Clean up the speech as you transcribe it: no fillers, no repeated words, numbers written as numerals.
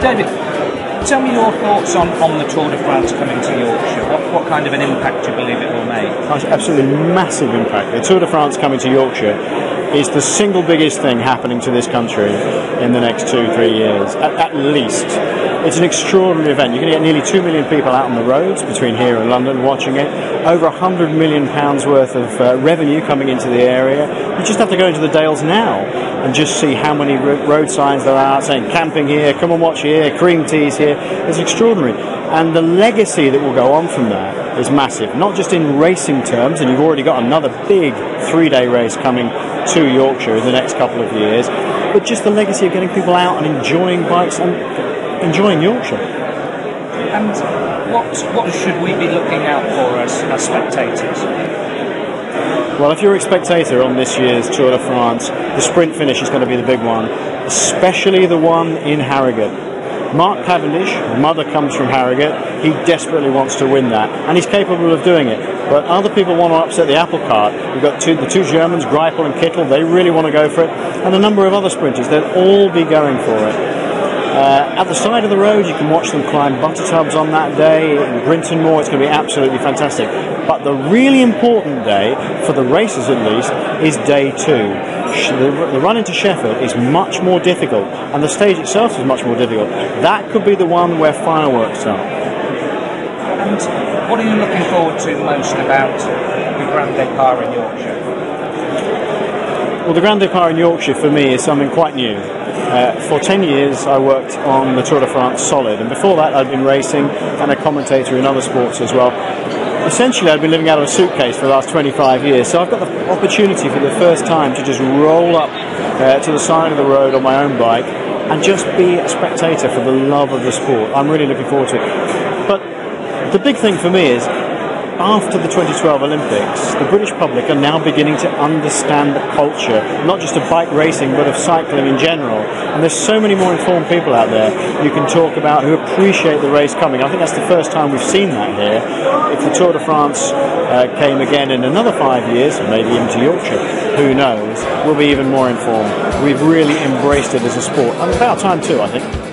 David, tell me your thoughts on the Tour de France coming to Yorkshire. What kind of an impact do you believe it will make? Absolutely massive impact. The Tour de France coming to Yorkshire is the single biggest thing happening to this country in the next 2-3 years, at least. It's an extraordinary event. You're going to get nearly 2 million people out on the roads between here and London watching it. Over £100 million worth of revenue coming into the area. You just have to go into the Dales now and just see how many road signs there are saying camping here, come and watch here, cream teas here. It's extraordinary. And the legacy that will go on from that is massive, not just in racing terms, and you've already got another big 3-day race coming to Yorkshire in the next couple of years, but just the legacy of getting people out and enjoying bikes and enjoying Yorkshire. And what should we be looking out for as spectators? Well, if you're a spectator on this year's Tour de France, the sprint finish is going to be the big one, especially the one in Harrogate. Mark Cavendish, mother comes from Harrogate, he desperately wants to win that, and he's capable of doing it. But other people want to upset the apple cart. We've got the two Germans, Greipel and Kittel, they really want to go for it, and a number of other sprinters, they'll all be going for it. At the side of the road, you can watch them climb butter tubs on that day. In Brinton Moor, it's going to be absolutely fantastic. But the really important day, for the racers at least, is day 2. The run into Sheffield is much more difficult, and the stage itself is much more difficult. That could be the one where fireworks are. And what are you looking forward to most about the Grand Départ in Yorkshire? Well, the Grand Départ in Yorkshire for me is something quite new. For 10 years I worked on the Tour de France solid, and before that I'd been racing and a commentator in other sports as well. Essentially I'd been living out of a suitcase for the last 25 years, so I've got the opportunity for the first time to just roll up to the side of the road on my own bike and just be a spectator for the love of the sport. I'm really looking forward to it. But the big thing for me is, after the 2012 Olympics, the British public are now beginning to understand the culture, not just of bike racing, but of cycling in general. And there's so many more informed people out there you can talk about who appreciate the race coming. I think that's the first time we've seen that here. If the Tour de France came again in another 5 years, maybe even to Yorkshire, who knows, we'll be even more informed. We've really embraced it as a sport. And about time too, I think.